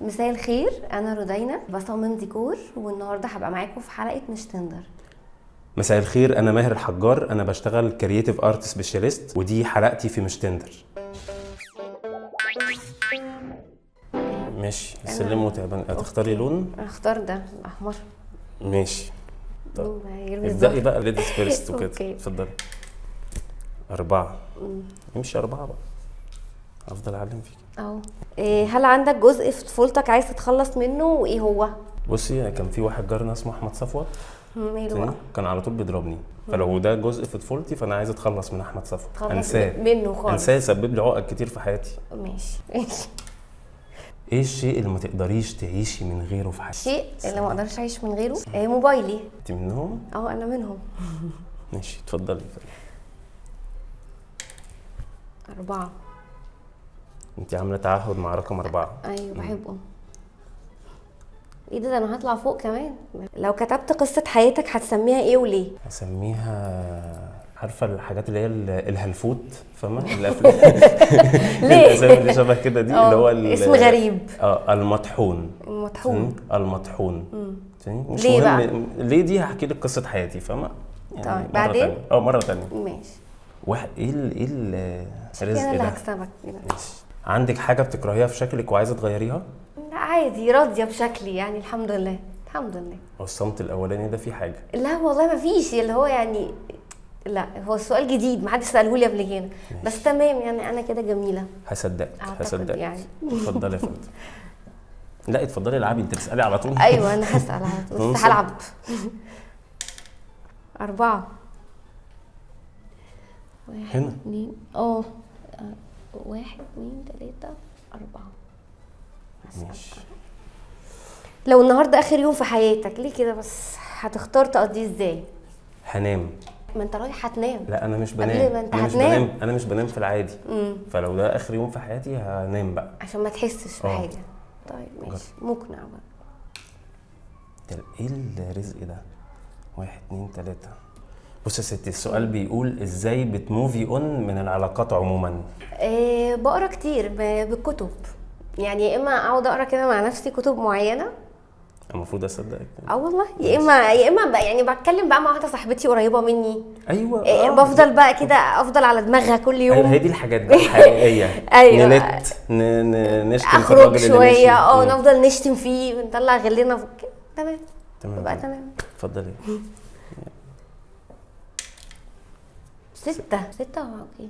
مساء الخير، انا رودينا بصمم ديكور، والنهارده هبقى معاكم في حلقه مش تندر. مساء الخير، انا ماهر الحجار، انا بشتغل كرييتيف ارت سبيشاليست، ودي حلقتي في مش تندر. ماشي، السلم وتعبان. هتختاري لون؟ اختار ده الاحمر. ماشي، طب يرمي ابدأي بقى ليديز فيرست وكده. أوكي. اتفضلي. 4. امشي 4 بقى، هفضل اعلم فيك. اهو. هل عندك جزء في طفولتك عايز تتخلص منه، وايه هو؟ بصي، كان في واحد جارنا اسمه احمد صفوت، ماله بقى؟ كان على طول بيضربني، فلو ده جزء في طفولتي فانا عايز اتخلص من احمد صفوت، تخلص انساه منه خالص. انساه، يسبب لي عقد كتير في حياتي. ماشي. ايه الشيء اللي ما تقدريش تعيشي من غيره في حياتك؟ الشيء اللي ما اقدرش اعيش من غيره موبايلي. انت منهم؟ انا منهم. ماشي، اتفضلي. 4. انت عامله تعهد مع رقم 4. ايوه بحبه. ايه ده انا هطلع فوق كمان. لو كتبت قصة حياتك هتسميها ايه وليه؟ هسميها، عارفه الحاجات اللي هي الهلفوت، فاهمه الافلام؟ ليه؟ الاسامي اللي شبه كده دي، اللي هو اسم غريب. المطحون. المطحون. مش ليه مهم بقى؟ ليه دي هحكي لك قصه حياتي، فاهمه؟ يعني طيب بعدين؟ مره ثانيه. ماشي. واحد ايه الرزق انا اللي ده؟ هكسبك كده. ماشي. عندك حاجه بتكرهيها في شكلك وعايزه تغيريها؟ لا عادي، راضيه بشكلي يعني، الحمد لله الحمد لله. هو الصمت الاولاني ده فيه حاجه؟ لا والله ما فيش، اللي هو يعني لا، هو السؤال جديد ما حدش ساله لي قبل كده، بس تمام يعني انا كده جميله. هصدقك يعني. اتفضلي يا فندم. لا اتفضلي العبي، انت بتسالي على طول. ايوه انا هسال على طول، بس هلعب. 4. هنا 2 1 2 3 4. ماشي. لو النهارده اخر يوم في حياتك، ليه كده بس؟ هتختار تقضيه ازاي؟ هنام. ما انت رايح هتنام. لا انا مش بنام. قبل ما انت هتنام. انا مش بنام في العادي. فلو ده اخر يوم في حياتي هنام بقى عشان ما تحسش بحاجه. طيب ماشي، مقنع بقى. ايه الرزق ده؟ 1 2 3. بص يا ستي، السؤال بيقول ازاي بتموفي اون من العلاقات عموما؟ بقرا كتير بالكتب، يعني يا اما اقعد اقرا كده مع نفسي كتب معينه. المفروض اصدقك. والله يا اما بقى يعني بتكلم بقى مع واحده صاحبتي قريبه مني. ايوه. بفضل بقى كده افضل على دماغها كل يوم. ايوه، هي دي الحاجات بقى الحقيقيه. ايوه. نشتم في اخرج الراجل اللي شويه، ماشي. نفضل نشتم فيه ونطلع غلنا تمام بقى تمام. اتفضلي. 6 اوكي.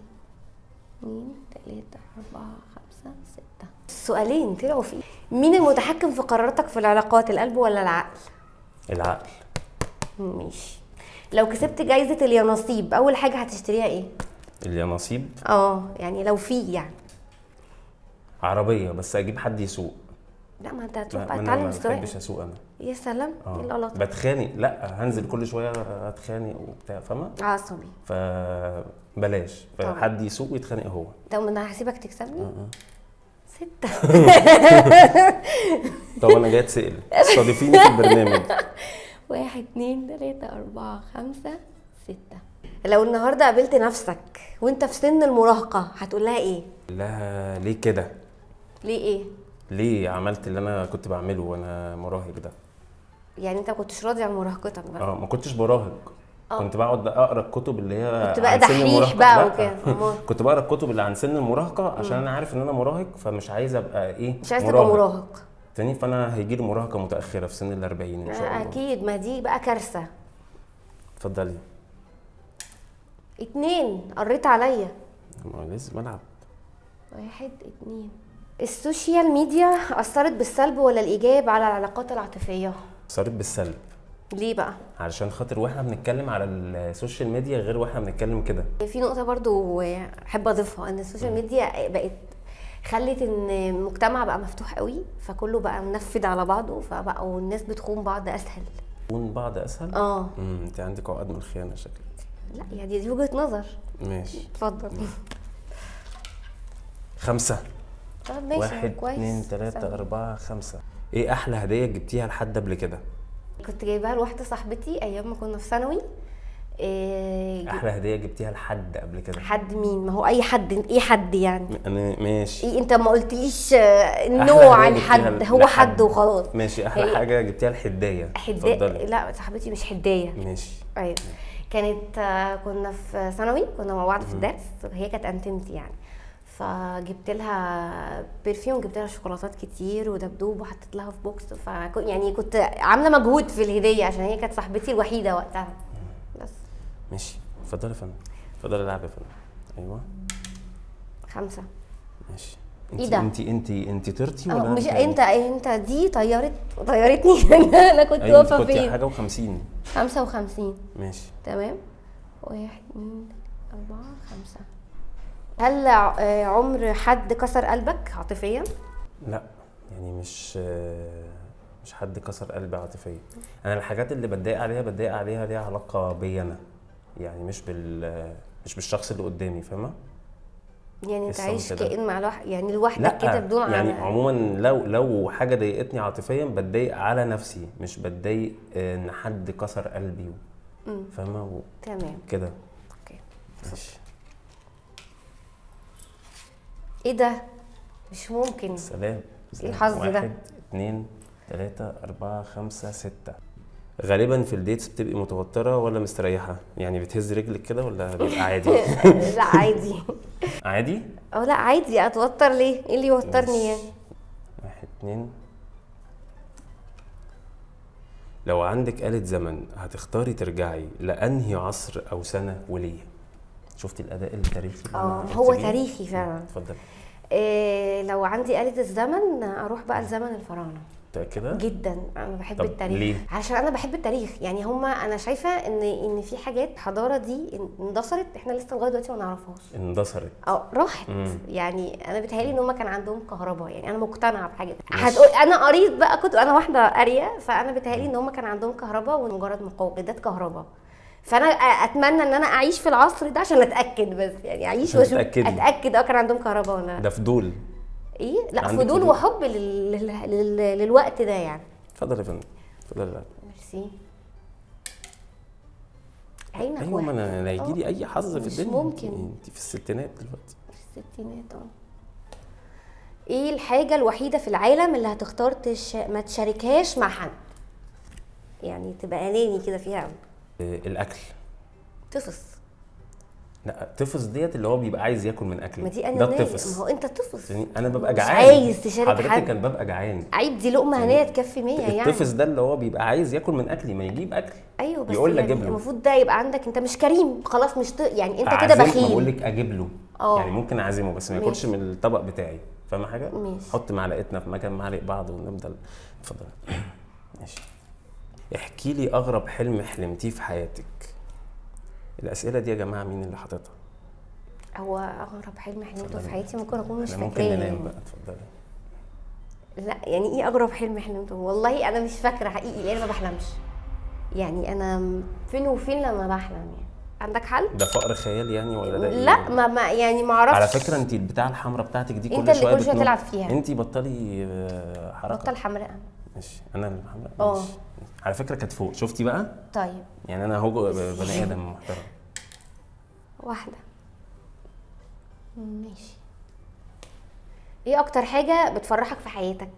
2 3 4 5 6. السؤالين طلعوا فيه. مين المتحكم في قراراتك في العلاقات، القلب ولا العقل؟ العقل. ماشي. لو كسبت جايزة اليانصيب، أول حاجة هتشتريها إيه؟ اليانصيب؟ يعني لو في يعني عربية، بس أجيب حد يسوق. لا، ما أنت هتروح بقى أنا تتعلم ما السواقة. بحبش أسوق أنا. يا سلام، إيه الغلط؟ بتخانق، لا هنزل كل شوية أتخانق وبتاع، فاهمة؟ عصبي. فبلاش، فحد يسوق ويتخانق هو. طب ما أنا هسيبك تكسبني. 6. طب أنا جاي أتسأل، استضيفيني في البرنامج. 1 2 3 4 5 6. لو النهارده قابلت نفسك وانت في سن المراهقه هتقول لها ايه؟ لها ليه كده؟ ليه ايه؟ ليه عملت اللي انا كنت بعمله وانا مراهق ده؟ يعني انت ما كنتش راضي عن مراهقتك بقى؟ ما كنتش براهق. كنت بقعد اقرا الكتب اللي هي كنت بقى عن سن دحيح المراهقه بقى وكده. كنت بقرا الكتب اللي عن سن المراهقه عشان انا عارف ان انا مراهق، فمش عايز ابقى مش عايز تبقى مراهق تاني، فانا هيجي لي مراهقه متاخره في سن ال40 ان شاء الله. اكيد، ما دي بقى كارثه. اتفضلي. 2 قريت عليا. لازم العب. 1 2. السوشيال ميديا اثرت بالسلب ولا الايجاب على العلاقات العاطفيه؟ اثرت بالسلب. ليه بقى؟ علشان خاطر واحنا بنتكلم على السوشيال ميديا غير واحنا بنتكلم كده. في نقطه برضو احب اضيفها، ان السوشيال ميديا بقت خلت ان المجتمع بقى مفتوح قوي، فكله بقى منفذ على بعضه، فبقوا الناس بتخون بعض اسهل. تخون بعض اسهل؟ انت عندك عقد من الخيانه شكلك. لا يعني دي وجهه نظر. ماشي، اتفضل. 5. طب ماشي، 1 كويس. 2 3 4 5. ايه احلى هديه جبتيها لحد قبل كده؟ كنت جايباها لواحده صاحبتي ايام ما كنا في ثانوي. احلى هديه جبتيها لحد قبل كده؟ حد مين؟ ما هو اي حد، ايه حد يعني؟ انا ماشي. إيه انت ما قلتليش النوع الحد، هو حد وخلاص. ماشي. احلى حاجه جبتيها لحدايه؟ حدايه؟ لا صاحبتي مش حدايه. ماشي. ايوه كانت كنا في ثانوي، كنا مع بعض في الدرس، هي كانت انتمتي يعني، فجبت لها برفيوم، جبت لها شوكولاتات كتير ودبدوب وحطيت لها في بوكس، يعني كنت عامله مجهود في الهديه عشان هي كانت صاحبتي الوحيده وقتها. بس ماشي. اتفضلي يا فندم، اتفضلي العب يا فندم. ايوه 5. ماشي. ايه ده؟ انت طرتي ولا مش انت دي طيرتني انا كنت واقفه فين؟ فين؟ حاجه و50. 55. ماشي تمام. 1 2 4 5. هل عمر حد كسر قلبك عاطفيا؟ لا يعني مش حد كسر قلبي عاطفيا. انا الحاجات اللي بتضايق عليها ليها علاقه بيا انا، يعني مش بالشخص اللي قدامي، فاهمه؟ يعني انت عايش كائن مع يعني لوحدك كده بدون يعني عموما لو حاجه ضايقتني عاطفيا بتضايق على نفسي، مش بتضايق ان حد كسر قلبي، فاهمه؟ تمام كده. اوكي ماشي. ايه ده؟ مش ممكن. سلام. ايه الحظ ده؟ 1 2 3 4 5 6. غالبا في الديتس بتبقي متوتره ولا مستريحه؟ يعني بتهز رجلك كده ولا بيبقى عادي؟ لا عادي. عادي؟ لا عادي. اتوتر ليه؟ ايه اللي يوترني يعني؟ 1 2. لو عندك آلة زمن هتختاري ترجعي لأنهي عصر أو سنة وليه؟ شفتي الأداء التاريخي؟ هو تاريخي فعلا. اتفضل. لو عندي آلة الزمن اروح بقى لزمن الفراعنه. كده جدا. انا بحب التاريخ. ليه؟ عشان انا بحب التاريخ، يعني انا شايفه ان في حاجات الحضاره دي اندثرت، احنا لسه لغايه دلوقتي ما نعرفهاش. اندثرت راحت. يعني انا بيتهيألي ان هم كان عندهم كهرباء، يعني انا مقتنعه بحاجه. هتقول انا قريت بقى، كنت انا واحده قاريه، فانا بيتهيألي ان هم كان عندهم كهرباء ومجرد مقوقدات كهرباء. فانا اتمنى ان انا اعيش في العصر ده عشان اتاكد، بس يعني اعيش واشوف اتاكد كان عندهم كهرباء ولا ده فضول. ايه؟ لا فضول وحب للوقت ده يعني. اتفضل يا فندم، اتفضل. ميرسي. عينك. ايوه ما انا هيجي لي اي حظ في الدنيا. ممكن. انت في الستينات دلوقتي. في الستينات. ايه الحاجه الوحيده في العالم اللي هتختار ما تشاركهاش مع حد؟ يعني تبقى اناني كده فيها. الاكل. تفص. لا تفص ديت اللي هو بيبقى عايز ياكل من اكلي. ما دي انا ده التفص. ما هو انت تفص. يعني انا ببقى جعان. عايز تشارك حد. حضرتك كان ببقى جعان. عيب، دي لقمه هنيه تكفي 100 يعني. التفص ده اللي هو بيبقى عايز ياكل من اكلي، ما يجيب اكل. ايوه بس يقول لك يعني اجيب له. المفروض ده يبقى عندك، انت مش كريم خلاص، مش يعني انت كده بخيل. بقول لك اجيب له. يعني ممكن اعزمه بس ما ياكلش من الطبق بتاعي، فاهمه حاجه؟ ماشي. حط معلقتنا في مكان معلق بعض ونفضل. اتفضل. ماشي. احكي لي اغرب حلم حلمتيه في حياتك. الاسئله دي يا جماعه مين اللي حاططها؟ هو اغرب حلم حلمته في حياتي ممكن اكون مش فاكراه. ممكن ننام بقى. اتفضلي. لا يعني ايه اغرب حلم حلمته؟ والله انا مش فاكره حقيقي، لان ما بحلمش. يعني انا فين وفين لما بحلم يعني. عندك حل؟ ده فقر خيال يعني ولا ده ايه؟ لا ما يعني ما اعرفش. على فكره انت البتاعه الحمراء بتاعتك دي كل شويه بتنط. تلعب فيها. انت بطلي حركه. بطل حمراء. ماشي. انا الحمراء. ماشي. على فكره كانت فوق، شفتي بقى؟ طيب يعني انا اهو بني ادم محترم. واحده. ماشي. ايه اكتر حاجه بتفرحك في حياتك؟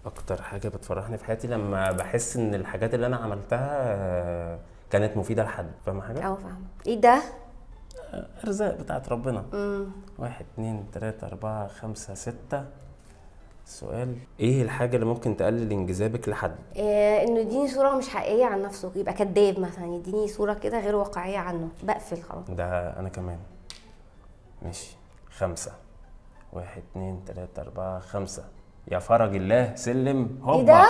اكتر حاجه بتفرحني في حياتي لما بحس ان الحاجات اللي انا عملتها كانت مفيده لحد، فاهمه حاجه؟ فاهمه. ايه ده؟ ارزاق بتاعت ربنا. 1 2 3 4 5 6. السؤال: ايه الحاجه اللي ممكن تقلل انجذابك لحد؟ انه يديني صوره مش حقيقيه عن نفسه، يبقى كذاب مثلا، يديني صوره كده غير واقعيه عنه، بقفل خلاص. ده انا كمان. ماشي. 5 1 2 3 4 5. يا فرج الله سلم هوبا. ايه ده؟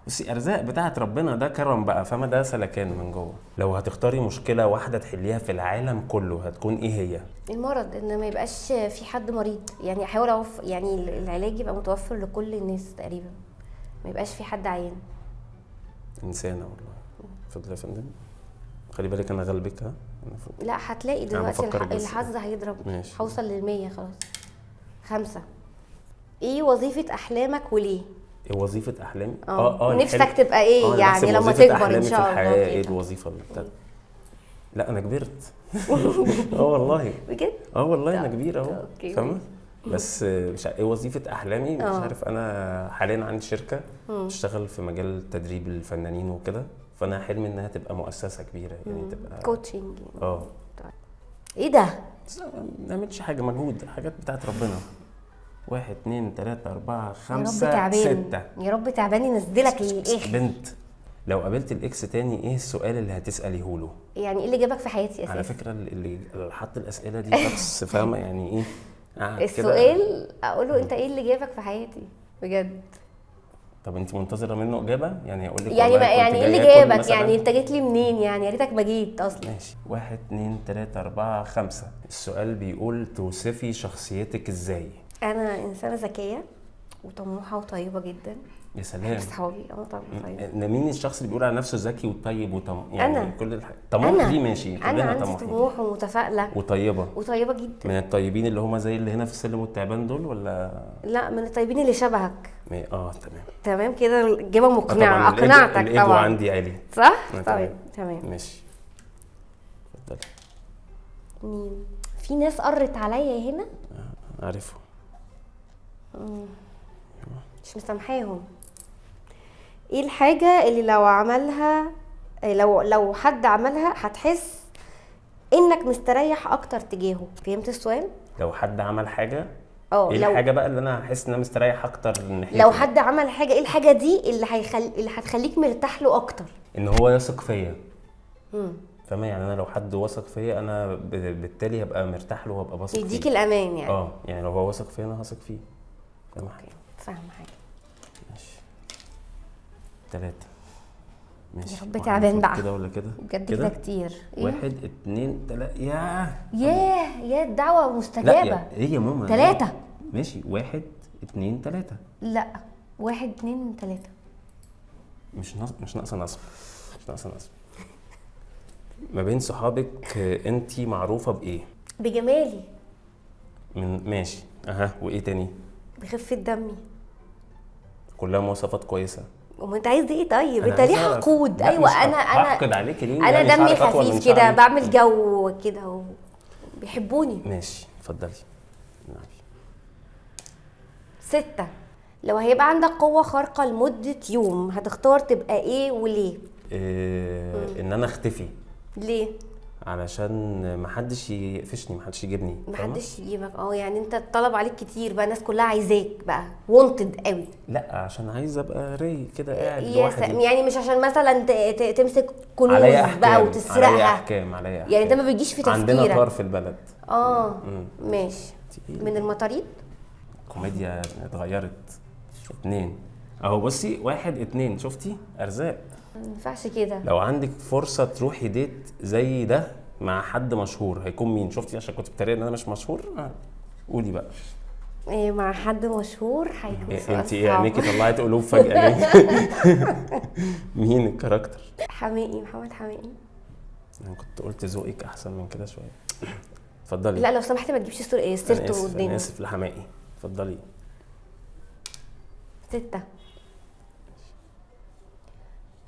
بصي ارزاق بتاعت ربنا، ده كرم بقى، فاهمه؟ ده سلكان من جوه. لو هتختاري مشكله واحده تحليها في العالم كله هتكون ايه هي؟ المرض، ان ما يبقاش في حد مريض، يعني احاول يعني العلاج يبقى متوفر لكل الناس تقريبا، ما يبقاش في حد عيان. انسانه والله. اتفضلي يا فندم. خلي بالك انا غلبك. ها لا هتلاقي دلوقتي الحظ هيضرب. ماشي. هوصل لل100 خلاص. 5. ايه وظيفه احلامك وليه؟ ايه وظيفه احلامي؟ نفسك تبقى ايه يعني لما تكبر ان شاء الله؟ ايه الوظيفه اللي بتاعتك؟ لا انا كبرت. اه والله. بجد؟ اه والله انا طب، كبير اهو. اوكي، فاهمه؟ بس مش ايه وظيفه احلامي، مش اه. عارف. انا حاليا عندي شركه بشتغل في مجال تدريب الفنانين وكده، فانا حلمي انها تبقى مؤسسه كبيره، يعني تبقى كوتشنج. اه. ايه ده؟ بس ما نعملش حاجه مجهود، حاجات بتاعت ربنا. 1 2 3 4 يا رب 5 تعبان، 6. يا رب تعبان ينزلك للاخر. بنت، لو قابلت الاكس تاني ايه السؤال اللي هتساليه له؟ يعني ايه اللي جابك في حياتي على اساسا؟ فكره اللي حط الاسئله دي شخص فاهمه يعني ايه. قاعد كده. السؤال اقول له انت ايه اللي جابك في حياتي بجد؟ طب انت منتظره منه اجابه؟ يعني اقول لك يعني والله ما كنت يعني ايه اللي جاي آكل جابك؟ مثلاً؟ يعني انت جيت لي منين؟ يعني يا ريتك ما جيت اصلا. ماشي. 1 2 3 4 5. السؤال بيقول توصفي شخصيتك ازاي؟ انا انسانه ذكيه وطموحه وطيبه جدا. يا بحب سلام. صحابي، طبعا طيبه. مين الشخص اللي بيقول على نفسه ذكي وطيب يعني أنا. كل طموح انا دي ماشي، انا كلنا عندي طموحين. طموح ومتفائله وطيبه. وطيبه جدا. من الطيبين اللي هم زي اللي هنا في السلم والتعبان دول ولا؟ لا، من الطيبين اللي شبهك. تمام. تمام كده، الإجابة مقنعة، طبعا أقنعتك الايجو طبعا. عندي عالي. صح؟ تمام. طيب تمام. ماشي. اتفضلي. مين؟ في ناس قرت عليا هنا عارفه. مش مسامحاهم. ايه الحاجة اللي لو عملها، لو حد عملها هتحس انك مستريح اكتر تجاهه؟ فهمت السؤال؟ لو حد عمل حاجه، اه. ايه لو الحاجه بقى اللي انا هحس ان انا مستريح اكتر ناحيته؟ لو حد عمل حاجة، ايه الحاجة دي اللي هتخليك مرتاح له اكتر؟ ان هو يثق فيا. فاهمه؟ يعني انا لو حد وثق فيا انا بالتالي هبقى مرتاح له وهبقى واثق فيه. يديك الامان يعني. يعني لو هو واثق فيا انا هثق فيه. فاهمه حاجه؟ فاهمة حاجة. ماشي. 3. ماشي. يا رب تعبان بقى كده ولا كده؟ بجد كده كتير. 1 2 3. ياه الدعوة لا مستجابة. ايه يا ماما؟ 3. ماشي. 1 2 3. لا، 1 2 3. مش ناقصه نصب. ما بين صحابك انتي معروفه بايه؟ بجمالي. ماشي. وايه تاني؟ بخفة دمي. كلها مواصفات كويسه. وما انت عايز ايه؟ طيب أنا انت عايز ليه أعرف. حقود؟ لا، ايوه مش انا هحقد عليك ليه؟ انا يعني دمي شعرك أطول من خفيف كده، شعري. بعمل جو كده بيحبوني. ماشي. اتفضلي. 6. لو هيبقى عندك قوة خارقة لمدة يوم هتختار تبقى ايه وليه؟ ان انا اختفي. ليه؟ علشان محدش يقفشني، محدش يجيبني. محدش يجيبك. يعني انت الطلب عليك كتير بقى، الناس كلها عايزاك بقى، وونتد قوي. لا، عشان عايز ابقى رايق كده قاعد يا لوحدي. يعني مش عشان مثلا تمسك كنوز عليا احكام بقى وتسرقها. عليا احكام. يعني ده ما بيجيش في عندنا تفكيرك. طار في البلد. ماشي. من المطاريد. الكوميديا اتغيرت. 2 اهو. بصي 1 2. شفتي؟ ارزاق. ما ينفعش كده. لو عندك فرصه تروحي ديت زي ده مع حد مشهور هيكون مين؟ شفتي؟ عشان كنت بتريق ان انا مش مشهور. قولي بقى. مع حد مشهور هيكون سؤال انت صعب. عينيكي طلعت قلوب فجاه ليه؟ مين الكاركتر؟ حماقي، محمد حماقي. انا كنت قلت ذوقك احسن من كده شويه. اتفضلي. لا لو سمحت ما تجيبش سيرته قدامي. انا اسف لحماقي. اتفضلي. 6.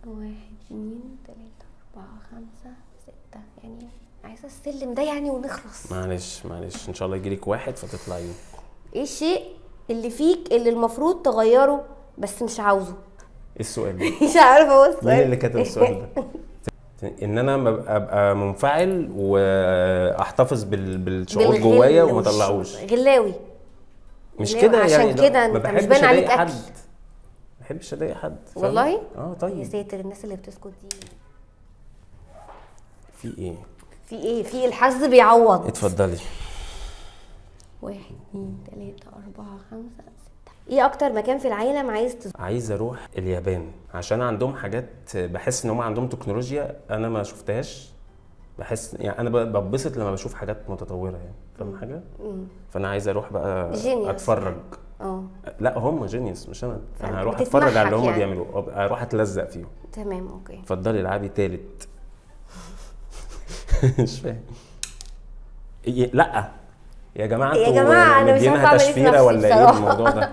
1 2 3 4 5 6. يعني عايزه السلم ده يعني ونخلص. معلش ان شاء الله يجيلك 1 فتطلعي. ايه الشيء اللي فيك اللي المفروض تغيره بس مش عاوزه؟ ايه السؤال ده؟ مش عارفه هو السؤال. مين اللي كتب السؤال ده؟ ان انا ابقى منفعل واحتفظ بالشعور جوايا وما اطلعوش. غلاوي. مش كده يعني. عشان كده انت مش باين عليك اكل. ما بحبش اضايق حد. والله؟ طيب. يا ساتر، الناس اللي بتسكت دي في ايه؟ في الحظ بيعوض. اتفضلي. 1 2 3 4 5 6. ايه اكتر مكان في العالم عايز اروح اليابان عشان عندهم حاجات، بحس ان هم عندهم تكنولوجيا انا ما شفتهاش. بحس يعني انا ببسط لما بشوف حاجات متطوره يعني. فاهم حاجه؟ فانا عايز اروح بقى اتفرج. لا هم جينيوس مش انا هروح اتفرج على اللي هم بيعملوه، اروح اتلزق فيهم. تمام اوكي. اتفضلي العبي تالت. مش فاهم. لا يا جماعه، انا مش عارفه اعمل تشفيره ولا ايه الموضوع ده؟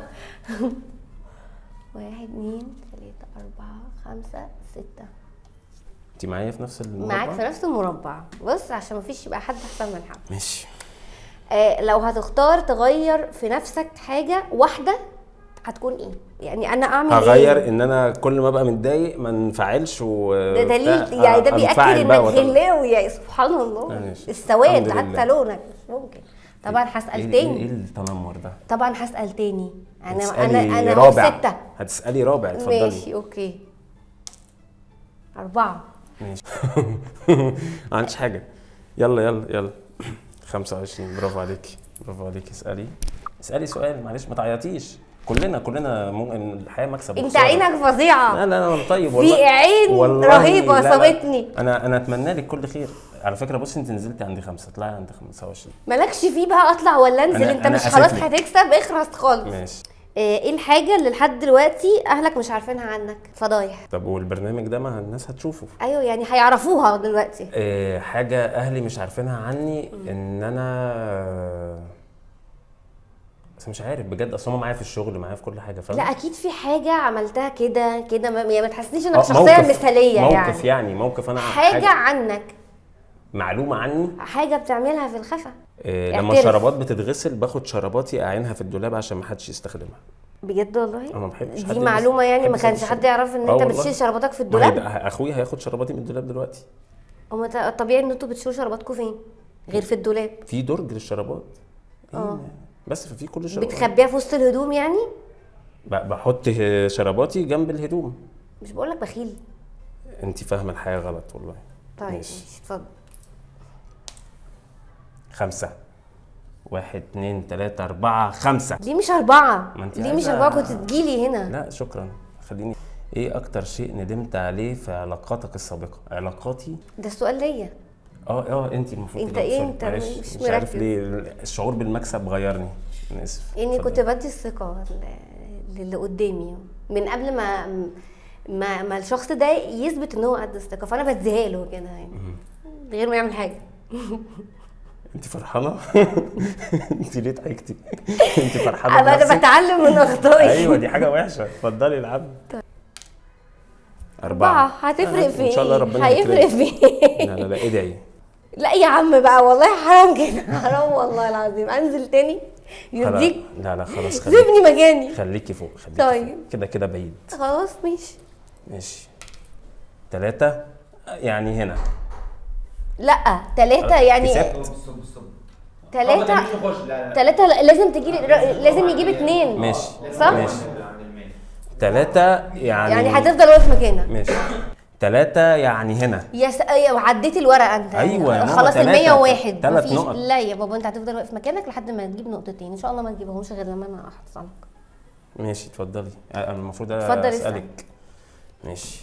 1 2 3 4 5 6. انت معايا في نفس المربع؟ معاك في نفس المربع. بص عشان مفيش يبقى حد احسن من حد. ماشي. لو هتختار تغير في نفسك حاجه واحده هتكون ايه؟ يعني انا اعمل هغير ايه؟ ان انا كل ما ابقى متضايق ما انفعلش ده دليل يعني، ده بيأكد انك غلاوي يا سبحان الله. ماشي. السواد الحمد حتى لله. لونك مش ممكن. طبعا هسأل ايه تاني. التنمر ده؟ طبعا هسأل تاني. هتسألي انا رابع. 6. هتسألي رابع، اتفضلي. ماشي اوكي. 4. ماشي. ما عنديش حاجة. يلا 25. برافو عليكي، برافو عليكي. اسألي سؤال، معلش ما تعيطيش. كلنا ممكن الحياة مكسب انت وخسارة. عينك فظيعة. لا انا طيب والله. في عين والله رهيبة لا. صابتني. انا اتمنى لك كل خير. على فكرة بصي، انت نزلتي عندي 5، طلعي عندي 25. مالكش فيه بقى اطلع ولا انزل، انت أنا مش أسف خلاص لك. هتكسب، اخرس خالص. ماشي. ايه الحاجة اللي لحد دلوقتي اهلك مش عارفينها عنك؟ فضايح. طب والبرنامج ده ما الناس هتشوفه. ايوه يعني هيعرفوها دلوقتي. حاجة اهلي مش عارفينها عني ان انا بس مش عارف بجد، اصل هم معايا في الشغل، معايا في كل حاجة، فاهم؟ لا اكيد في حاجة عملتها كده ما تحسنيش انك شخصية مثالية. موقف يعني موقف انا حاجة عنك، معلومة عني. حاجة بتعملها في الخفا. لما الشرابات بتتغسل باخد شراباتي اعينها في الدولاب عشان ما حدش يستخدمها. بجد والله؟ انا ما بحبش حد دي معلومة يعني ما كانش حد يعرف ان انت والله. بتشيل شراباتك في ما الدولاب؟ اخويا هياخد شراباتي من الدولاب دلوقتي. هو الطبيعي ان انتوا بتشيلوا شراباتكم فين غير في الدولاب؟ في درج للشرابات. بس ففي كل الشرابات. بتخبيها في وسط الهدوم يعني؟ بحط شراباتي جنب الهدوم. مش بقولك بخيل. انت فاهمه الحياه غلط والله. طيب ماشي اتفضل. 5 1 2 3 4 5. ليه مش 4؟ ما انت ليه مش عايزة- 4 كنت تجيلي هنا؟ لا شكرا، خليني. ايه اكتر شيء ندمت عليه في علاقاتك السابقه؟ علاقاتي؟ ده السؤال ليا. انت المفروض انت تجاوبي. ايه؟ سوري، انت معلش، مش مش عارف مركز. ليه الشعور بالمكسب غيرني. انا اسف. يعني اتفضل. كنت بدي الثقة للي قدامي من قبل ما الشخص ده يثبت ان هو قد الثقة، فانا بديها له كده يعني من غير ما يعمل حاجة. انت فرحانه؟ انت ليه ضحكتي؟ انت فرحانه انا بنفسك؟ بتعلم من اخطائي. ايوه دي حاجه وحشه. اتفضلي العبي. 4 هتفرق في ان شاء الله ايه؟ ربنا هيفرق في ايه؟ لا ادعي. لا يا عم بقى والله حرام كده. حرام والله العظيم. انزل تاني يرضيك؟ لا خلاص سيبني مكاني. خليكي فوق. طيب. كده بعيد. خلاص ماشي. 3 يعني هنا. لا 3 يعني كسبت. 3 لازم تجيلي، لازم يجيب 2. ماشي صح؟ ماشي. 3 يعني هتفضل واقف مكانك. ماشي. 3 يعني هنا. عديت الورقه انت. ايوه يا ماما، خلاص ال 101 3 مفيش. نقط. لا يا بابا انت هتفضل واقف مكانك لحد ما تجيب نقطتين، ان شاء الله ما تجيبهمش غير لما انا احصلك. ماشي اتفضلي. انا المفروض اتفضل اسالك. ماشي.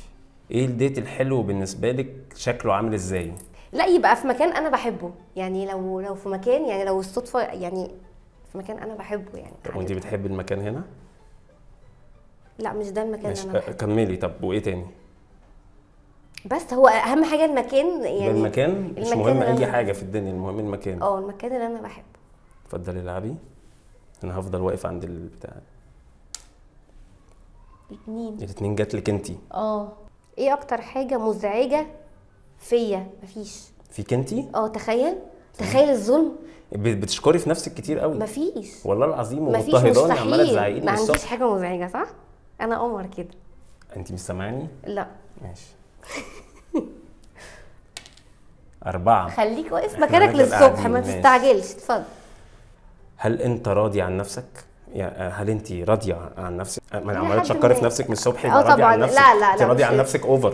ايه الديت الحلو بالنسبه لك؟ شكله عامل ازاي؟ لا يبقى في مكان انا بحبه، يعني لو في مكان، يعني لو الصدفه يعني في مكان انا بحبه يعني. طب وانت بتحبي المكان هنا؟ لا مش ده المكان اللي انا ماشي بحبه. كملي. طب وايه تاني؟ بس هو اهم حاجه المكان يعني. المكان مش مهم اي حاجه في الدنيا، المهم المكان. المكان اللي انا بحبه. اتفضلي العبي. انا هفضل واقف عند البتاع. 2. الاثنين جات لك انت. ايه اكتر حاجه مزعجه فيا؟ مفيش. فيك انت؟ تخيل الظلم. بتشكري في نفسك كتير قوي. مفيش والله العظيم، مفيش ومضطهداني عماله مستحيل. تزعقي لي ما عنديش الصبح. حاجه مزعجه صح؟ انا قمر كده. انت مش سامعاني؟ لا ماشي. 4. خليك واقف احنا مكانك هنفضل للصبح، قاعدين. ما ماشي. تستعجلش. اتفضل. هل انت راضي عن نفسك؟ يعني هل انت راضيه عن نفسك؟ ما انا إلى عماله حد تشكري ما. في نفسك من الصبح. يبقى راضيه طبعا. عن نفسك. لا انت راضيه مش عن نفسك اوفر.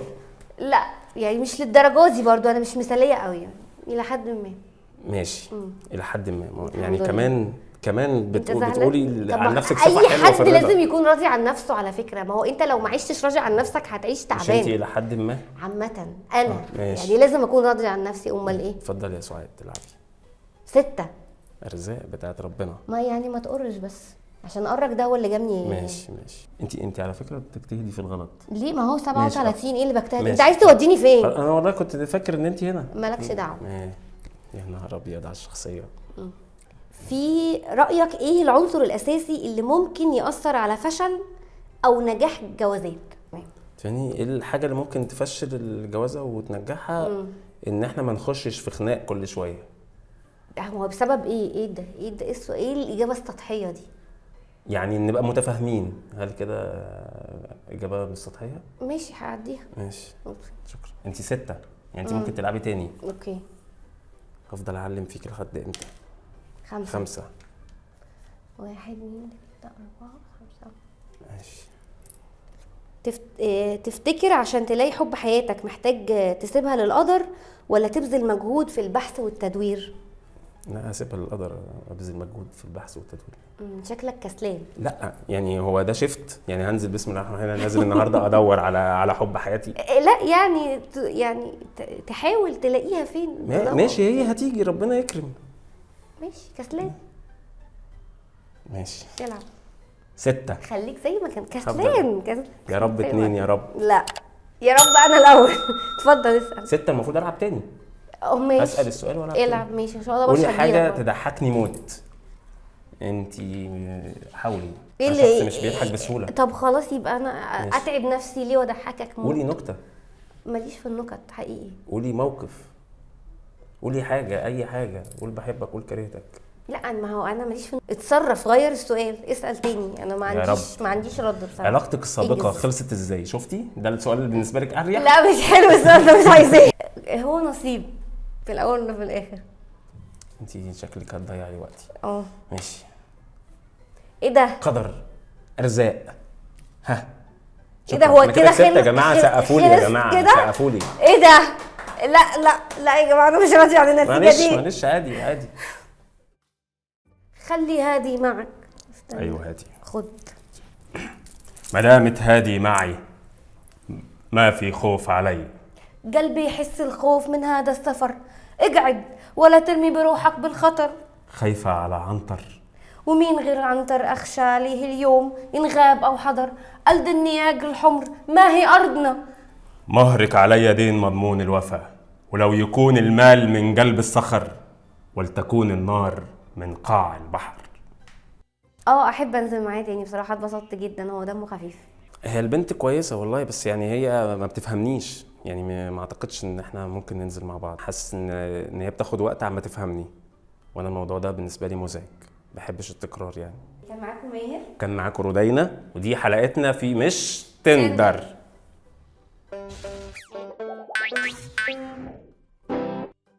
لا يعني مش للدرجه دي برضو، انا مش مثاليه قوي يعني الى حد ما. ماشي. الى حد ما يعني الحمد كمان انت زعلان؟ بتقولي طب عن نفسك صفه اي حلوه حد في الرضا. لازم يكون راضي عن نفسه على فكره، ما هو انت لو ما عشتش راضي عن نفسك هتعيش مش انت تعبان. الى حد ما؟ عامه انا ماشي. يعني لازم اكون راضي عن نفسي. امال ايه؟ اتفضلي يا سعاد تلعبي. 6. ارزاق بتاعت ربنا. ما يعني ما تقرش بس عشان قرك ده هو اللي جابني. ماشي. انت على فكره بتجتهدي في الغلط. ليه؟ ما هو 37. ايه اللي بجتهد؟ ماشي. انت عايز توديني فين؟ انا والله كنت فاكر ان انت هنا. مالكش دعوه. يا نهار ابيض على الشخصيه. في رايك ايه العنصر الاساسي اللي ممكن ياثر على فشل او نجاح جوازات؟ تاني ايه الحاجه اللي ممكن تفشل الجوازه وتنجحها؟ ان احنا ما نخشش في خناق كل شويه. هو بسبب ايه؟ ايه ده؟ ايه ده؟ ايه الاجابه السطحيه دي؟ يعني نبقى متفاهمين. هل كده اجابه مش سطحيه؟ ماشي هعديها. ماشي أوكي. شكرا. انت 6 يعني انت ممكن تلعبي تاني. اوكي. هفضل اعلم فيك لحد امتى؟ 5. 5. 1 2 3 4 5. ماشي. تفتكر عشان تلاقي حب حياتك محتاج تسيبها للقدر ولا تبذل مجهود في البحث والتدوير؟ لا هسيبها للقدر، ابذل مجهود في البحث والتدوير. شكلك كسلان. لا يعني هو ده شفت، يعني هنزل بسم الله الرحمن الرحيم، نازل النهارده ادور على حب حياتي. لا يعني تحاول تلاقيها فين. ماشي هي هتيجي ربنا يكرم. ماشي كسلان. ماشي. العب 6. خليك زي ما كان كسلان. يا رب 2 يا رب. لا يا رب انا الاول. اتفضل اسال. 6 المفروض العب تاني. ماشي اسال السؤال والعب تاني. العب ماشي ان شاء الله. قولي حاجه تضحكني موت. انتي حاولي. ايه انا اللي شخص مش بيضحك بسهوله. طب خلاص يبقى انا اتعب نفسي ليه واضحكك موت؟ قولي نكته. ماليش في النكت حقيقي. قولي موقف. قولي حاجه، اي حاجه. قول بحبك، قول كرهتك. لا ما هو انا ماليش في اتصرف. غير السؤال اسال تاني. انا ما عنديش رد بصراحه. علاقتك السابقه خلصت ازاي؟ شفتي ده السؤال اللي بالنسبه لك اريح. لا مش حلو السؤال ده، مش عايزاه. هو نصيب في الاول ولا في الاخر. انتي شكلك هتضيعي وقتي. ماشي. ايه ده؟ قدر، ارزاق. ها ايه ده؟ هو كده خلص يا جماعه. سقفوا لي يا جماعه، سقفوا لي. ايه ده؟ لا يا جماعه انا مش راضي عن النتيجه دي. معلش عادي عادي. خلي هادي معك. استنى. ايوه هادي. خد. ما دامت هادي معي ما في خوف علي. قلبي يحس الخوف من هذا السفر. اقعد ولا ترمي بروحك بالخطر. خايفة على عنتر. ومين غير عنتر أخشى عليه اليوم إن غاب أو حضر. قلد النياج الحمر ما هي أرضنا. مهرك علي دين مضمون الوفا، ولو يكون المال من قلب الصخر ولتكون النار من قاع البحر. أحب أنزل معاه تاني بصراحة. اتبسطت جدا، هو دمه خفيف. هي البنت كويسة والله، بس يعني هي ما بتفهمنيش. يعني ما اعتقدش ان احنا ممكن ننزل مع بعض. حاسس ان هي بتاخد وقت عما تفهمني، وانا الموضوع ده بالنسبة لي مزعج. بحبش التكرار يعني. كان معاكم ماهر، كان معاكم رودينا، ودي حلقتنا في مش تندر.